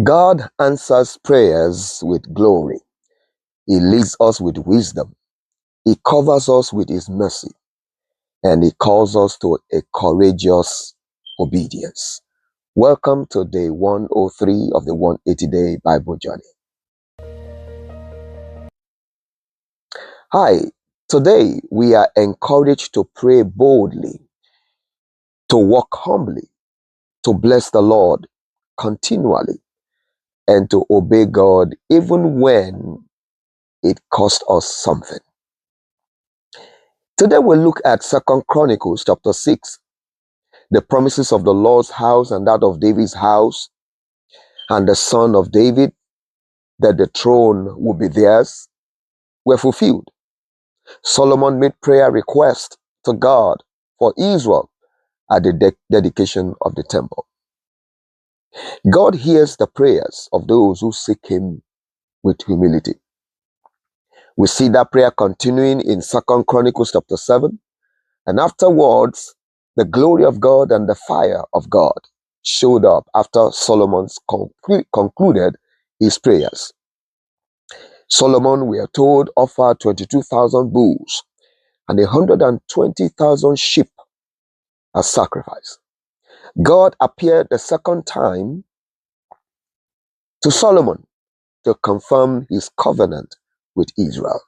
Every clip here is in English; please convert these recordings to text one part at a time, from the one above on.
God answers prayers with glory. He leads us with wisdom. He covers us with His mercy. And He calls us to a courageous obedience. Welcome to day 103 of the 180-day Bible journey. Hi, today we are encouraged to pray boldly, to walk humbly, to bless the Lord continually, and to obey God even when it costs us something. Today we'll look at 2 Chronicles chapter 6, the promises of the Lord's house and that of David's house, and the son of David, that the throne would be theirs, were fulfilled. Solomon made prayer request to God for Israel at the dedication of the temple. God hears the prayers of those who seek Him with humility. We see that prayer continuing in 2 Chronicles chapter 7, and afterwards, the glory of God and the fire of God showed up after Solomon's concluded his prayers. Solomon, we are told, offered 22,000 bulls and 120,000 sheep as sacrifice. God appeared the second time to Solomon to confirm His covenant with Israel.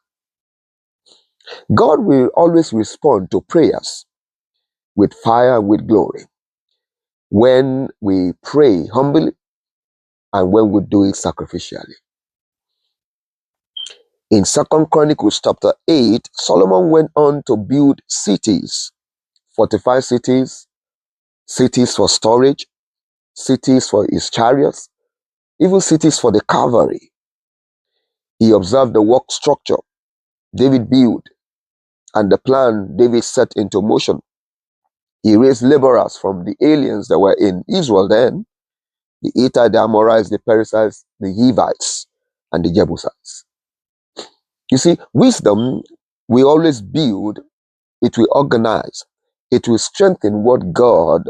God will always respond to prayers with fire and with glory when we pray humbly and when we do it sacrificially. In 2 Chronicles chapter 8, Solomon went on to build cities, fortified cities, cities for storage, cities for his chariots, even cities for the cavalry. He observed the work structure David built and the plan David set into motion. He raised laborers from the aliens that were in Israel then, the Hittites, the Amorites, the Perizzites, the Hivites, and the Jebusites. You see, wisdom we always build, it will organize, it will strengthen what God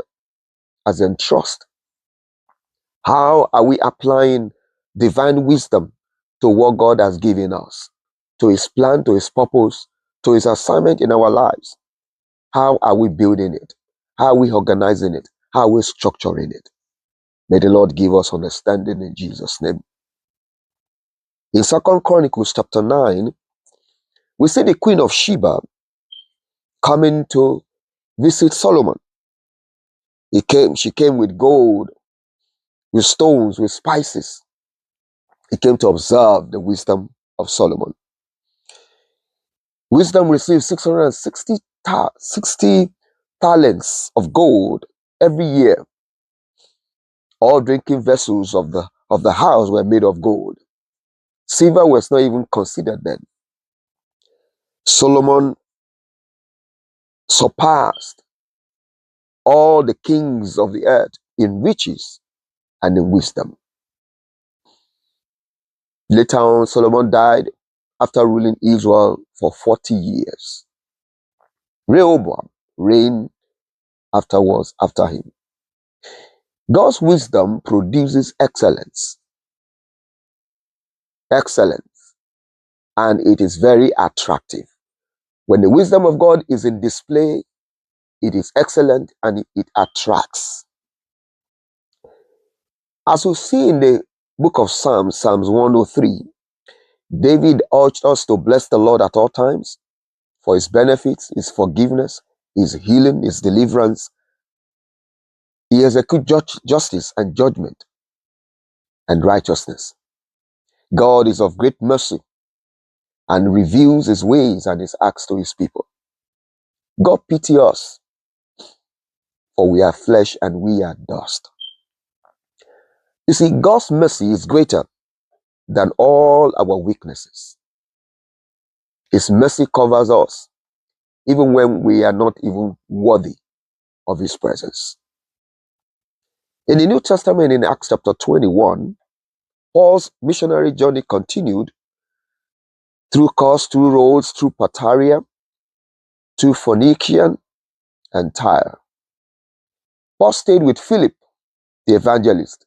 has entrusted. How are we applying divine wisdom to what God has given us, to His plan, to His purpose, to His assignment in our lives? How are we building it? How are we organizing it? How are we structuring it? May the Lord give us understanding in Jesus' name. In 2 Chronicles chapter 9, we see the Queen of Sheba coming to visit Solomon. She came with gold, with stones, with spices. He came to observe the wisdom of Solomon. Wisdom received 660 talents of gold every year. All drinking vessels of the house were made of gold. Silver was not even considered then. Solomon surpassed all the kings of the earth in riches and in wisdom. Later on, Solomon died after ruling Israel for 40 years. Rehoboam reigned afterwards after him. God's wisdom produces excellence. Excellence. And it is very attractive. When the wisdom of God is in display, it is excellent and it attracts. As we see in the book of Psalms, Psalms 103, David urged us to bless the Lord at all times for His benefits, His forgiveness, His healing, His deliverance. He executes justice and judgment and righteousness. God is of great mercy and reveals His ways and His acts to His people. God pity us, for we are flesh and we are dust. You see, God's mercy is greater than all our weaknesses. His mercy covers us, even when we are not even worthy of His presence. In the New Testament, in Acts chapter 21, Paul's missionary journey continued through Kos, through Rhodes, through Pataria, to Phoenicia and Tyre. Paul stayed with Philip, the evangelist,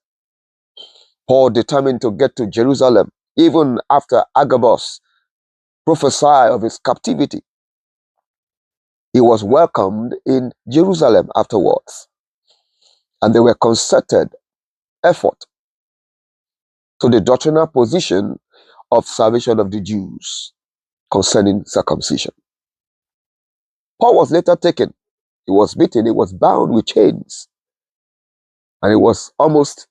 Paul determined to get to Jerusalem, even after Agabus prophesied of his captivity. He was welcomed in Jerusalem afterwards, and there were concerted effort to the doctrinal position of salvation of the Jews concerning circumcision. Paul was later taken. He was beaten. He was bound with chains, and he was almost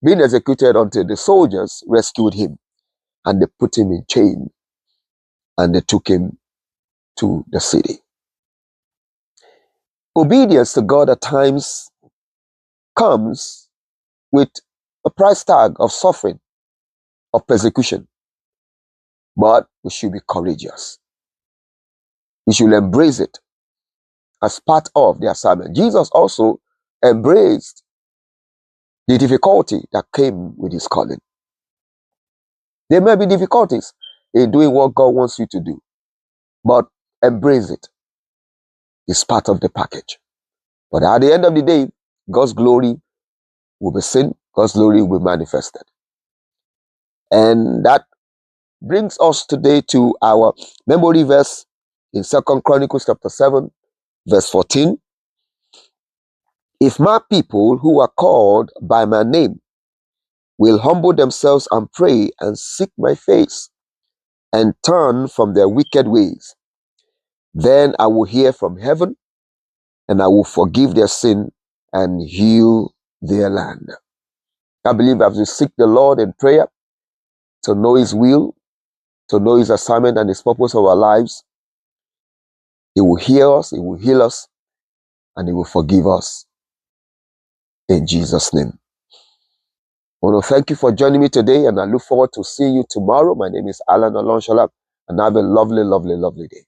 being executed until the soldiers rescued him, and they put him in chains, and they took him to the city. Obedience to God at times comes with a price tag of suffering, of persecution. But we should be courageous. We should embrace it as part of the assignment. Jesus also embraced the difficulty that came with his calling. There may be difficulties in doing what God wants you to do, but embrace it. It's part of the package. But at the end of the day, God's glory will be seen, God's glory will be manifested. And that brings us today to our memory verse in 2 Chronicles chapter 7, verse 14. If my people who are called by my name will humble themselves and pray and seek my face and turn from their wicked ways, then I will hear from heaven and I will forgive their sin and heal their land. I believe as we seek the Lord in prayer to know his will, to know his assignment and his purpose of our lives, he will hear us, he will heal us, and he will forgive us. In Jesus' name. I want to thank you for joining me today, and I look forward to seeing you tomorrow. My name is Alan Alonshala, and have a lovely, lovely, lovely day.